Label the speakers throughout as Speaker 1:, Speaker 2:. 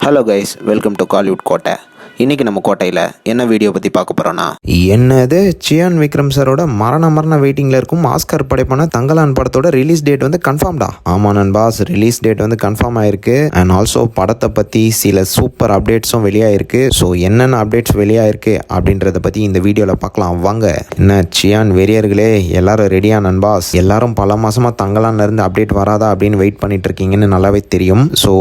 Speaker 1: Hello guys, welcome to Kollywood கோட்டை. இன்றைக்கி நம்ம கோட்டையில் என்ன வீடியோ பற்றி பார்க்க போகிறோன்னா, என்னது சியான் விக்ரம் சாரோட மரண வெயிட்டிங்கில் இருக்கும் ஆஸ்கர் படைப்பான தங்கலான் படத்தோட ரிலீஸ் டேட் வந்து கன்ஃபார்ம்டா. ஆமாம் நண்பாஸ், ரிலீஸ் டேட் வந்து கன்ஃபார்ம் ஆயிருக்கு. அண்ட் ஆல்சோ படத்தை பற்றி சில சூப்பர் அப்டேட்ஸும் வெளியாயிருக்கு. ஸோ என்னென்ன அப்டேட்ஸ் வெளியாயிருக்கு அப்படின்றத பற்றி இந்த வீடியோவில் பார்க்கலாம் வாங்க. என்ன சியான் வெறியர்களே, எல்லாரும் ரெடியா நண்பாஸ்? எல்லாரும் பல மாதமாக தங்கலான்ல இருந்து அப்டேட் வராதா அப்படின்னு வெயிட் பண்ணிட்டு இருக்கீங்கன்னு நல்லாவே தெரியும். ஸோ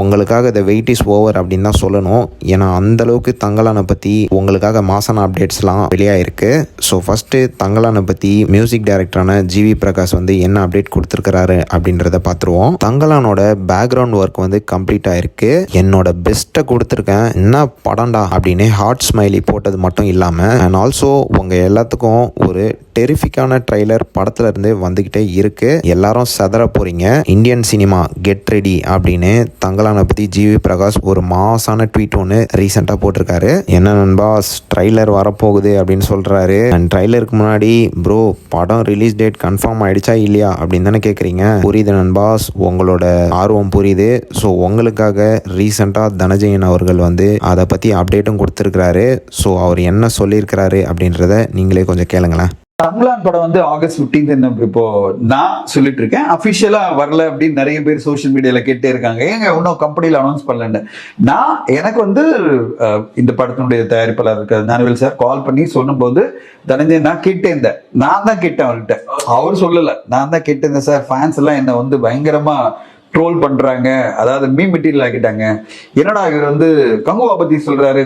Speaker 1: உங்களுக்காக இந்த வெயிட் இஸ் ஓவர் அப்படின்னு தான் சொல்லணும். ஏன்னா அந்தளவுக்கு தங்கலானை பற்றி உங்களுக்காக மாசான அப்டேட்ஸ்லாம் வெளியாயிருக்கு. ஸோ ஃபஸ்ட்டு தங்கலானை பற்றி மியூசிக் டைரக்டரான ஜிவி பிரகாஷ் வந்து என்ன அப்டேட் கொடுத்துருக்கிறாரு அப்படின்றத பார்த்துருவோம். தங்கலானோட பேக்ரவுண்ட் ஒர்க் வந்து கம்ப்ளீட் ஆயிருக்கு. என்னோட பெஸ்ட்டை கொடுத்துருக்கேன், என்ன படம்டா அப்படின்னு ஹார்ட் ஸ்மைலி போட்டது மட்டும் இல்லாமல் அண்ட் ஆல்சோ உங்கள் எல்லாத்துக்கும் ஒரு டெரிஃபிக்கான ட்ரைலர் படத்துல இருந்து வந்துகிட்டே இருக்கு. எல்லாரும் சதற போறீங்க. இந்தியன் சினிமா கெட் ரெடி அப்படின்னு தங்கலானை பற்றி ஜிவி பிரகாஷ் ஒரு மாசான ட்வீட் ஒன்று ரீசெண்டாக போட்டிருக்காரு. என்ன நண்பாஸ், ட்ரைலர் வரப்போகுது அப்படின்னு சொல்றாரு. அண்ட் ட்ரைலருக்கு முன்னாடி ப்ரோ படம் ரிலீஸ் டேட் கன்ஃபார்ம் ஆயிடுச்சா இல்லையா அப்படின்னு தானே கேட்குறீங்க. புரியுது நண்பாஸ், உங்களோட ஆர்வம் புரியுது. ஸோ உங்களுக்காக ரீசெண்டாக தனஜெயன் அவர்கள் வந்து அதை பற்றி அப்டேட்டும் கொடுத்துருக்கிறாரு. ஸோ அவர் என்ன சொல்லியிருக்கிறாரு அப்படின்றத நீங்களே கொஞ்சம் கேளுங்களேன்.
Speaker 2: தங்கலான் படம் வந்து ஆகஸ்ட் 15 இப்போ நான் சொல்லிட்டு இருக்கேன். அபிஷியலா வரல அப்படின்னு நிறைய பேர் சோசியல் மீடியால கேட்டே இருக்காங்க, ஏங்க இன்னும் கம்பெனியில் அனௌன்ஸ் பண்ணலன்னு. எனக்கு வந்து இந்த படத்தினுடைய தயாரிப்பாளர் இருக்க ஞானவேல் சார் கால் பண்ணி சொல்லும்போது, தனஞ்சய் நான் கேட்டேன், நான் தான் கேட்டேன் அவர்கிட்ட, அவர் சொல்லல, நான் தான் கேட்டேன் சார். ஃபேன்ஸ் எல்லாம் என்ன வந்து பயங்கரமா ட்ரோல் பண்றாங்க, அதாவது மீம் மெட்டீரியல் ஆக்கிட்டாங்க. என்னடா இவர் வந்து கங்குவா பத்தி சொல்றாரு,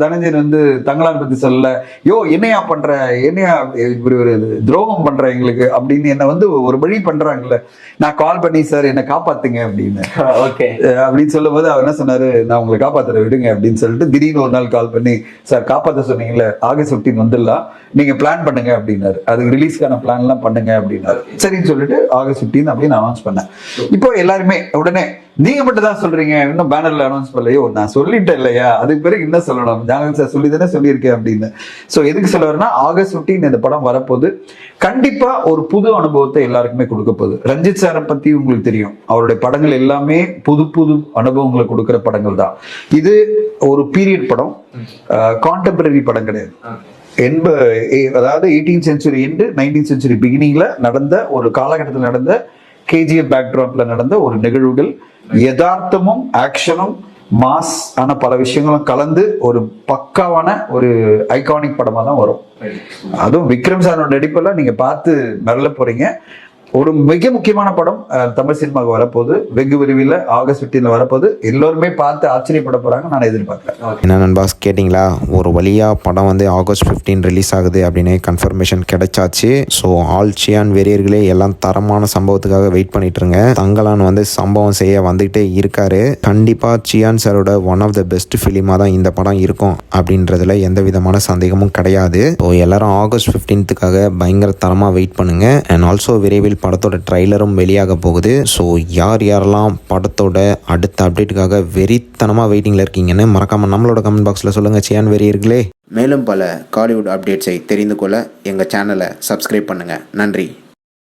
Speaker 2: தனஞ்சயன் வந்து தங்கலான் பத்தி சொல்லல, யோ என்னையா பண்ற, என்னையா இப்படி ஒரு துரோகம் பண்ற எங்களுக்கு அப்படின்னு என்ன வந்து ஒரு வழி பண்றாங்கல்ல. நான் கால் பண்ணி சார் என்ன காப்பாத்துங்க அப்படின்னு அப்படின்னு சொல்லும் போது அவர் என்ன சொன்னாரு, நான் உங்களை காப்பாத்துற விடுங்க அப்படின்னு சொல்லிட்டு திடீர்னு ஒரு நாள் கால் பண்ணி, சார் காப்பாத்த சொன்னீங்கல்ல, ஆகஸ்ட் 15 வந்துடலாம், நீங்க பிளான் பண்ணுங்க அப்படின்னாரு. அதுக்கு ரிலீஸ்க்கான பிளான் எல்லாம் பண்ணுங்க அப்படின்னாரு. சரின்னு சொல்லிட்டு ஆகஸ்ட் 15 அப்படின்னு அனௌன்ஸ் பண்ணேன். இப்போ எல்லாருமே உடனே நீங்க மட்டும் தான் சொல்றீங்க, இன்னும் பேனர்ல அனௌன்ஸ் பண்ணலையோ, நான் சொல்லிட்டேன் இல்லையா, அதுக்கு பிறகு என்ன சொல்லணும், ஜானகி சார் சொல்லி தானே சொல்லியிருக்கேன் அப்படின்னு. ஸோ எதுக்கு சொல்ல வரேன்னா, ஆகஸ்ட் 15 இந்த படம் வரப்போது கண்டிப்பா ஒரு புது அனுபவத்தை எல்லாருக்குமே கொடுக்க போகுது. ரஞ்சித் சாரை பத்தி உங்களுக்கு தெரியும், அவருடைய படங்கள் எல்லாமே புது அனுபவங்களை கொடுக்குற படங்கள் தான். இது ஒரு பீரியட் படம், கான்டெம்பரரி படம் கிடையாது. அதாவது 18th century end 19th century பிகினிங்ல நடந்த ஒரு காலகட்டத்தில் நடந்த கேஜிஎஃப் பேக்ட்ராப்ல நடந்த ஒரு நிகழ்வுகள், யதார்த்தமும் ஆக்ஷனும் மாஸ் ஆன பல விஷயங்களும் கலந்து ஒரு பக்காவான ஒரு ஐகானிக் படமா தான் வரும். அதுவும் விக்ரம் சாரோட நடிப்பெல்லாம் நீங்க பார்த்து மிரள போறீங்க. ஒரு மிக முக்கியமான படம் தமிழ் சினிமாவுக்கு வரப்போகுது, வெகு விரைவில் ஆகஸ்ட் 15 வரப்போகுது. எல்லோருமே பார்த்து ஆச்சரியப்பட போறாங்க, நான் எதிர்பார்க்கிறேன்.
Speaker 1: என்ன நண்பாஸ் கேட்டிங்களா, ஒரு வழியாக படம் வந்து ஆகஸ்ட் 15 ரிலீஸ் ஆகுது அப்படின்னு கன்ஃபர்மேஷன் கிடைச்சாச்சு. ஸோ ஆல் சியான் வெறியர்களே எல்லாம் தரமான சம்பவத்துக்காக வெயிட் பண்ணிட்டு இருங்க. தங்கலான் வந்து சம்பவம் செய்ய வந்துகிட்டே இருக்காரு. கண்டிப்பாக சியான் சாரோட ஒன் ஆஃப் த பெஸ்ட் ஃபிலிமாக தான் இந்த படம் இருக்கும் அப்படின்றதுல எந்த விதமான சந்தேகமும் கிடையாது. ஸோ எல்லாரும் ஆகஸ்ட் 15க்காக பயங்கர தரமாக வெயிட் பண்ணுங்க. அண்ட் ஆல்சோ விரைவில் படத்தோட ட்ரைலரும் வெளியாக போகுது. ஸோ யாரெல்லாம் படத்தோட அடுத்த அப்டேட்டுக்காக வெறித்தனமாக வெயிட்டிங்கில் இருக்கீங்கன்னு மறக்காமல் நம்மளோட கமெண்ட் பாக்ஸில் சொல்லுங்கள் சியான் வெறியர்களே. மேலும் பல காலிவுட் அப்டேட்ஸை தெரிந்து கொள்ள எங்கள் சேனலை சப்ஸ்கிரைப் பண்ணுங்கள். நன்றி.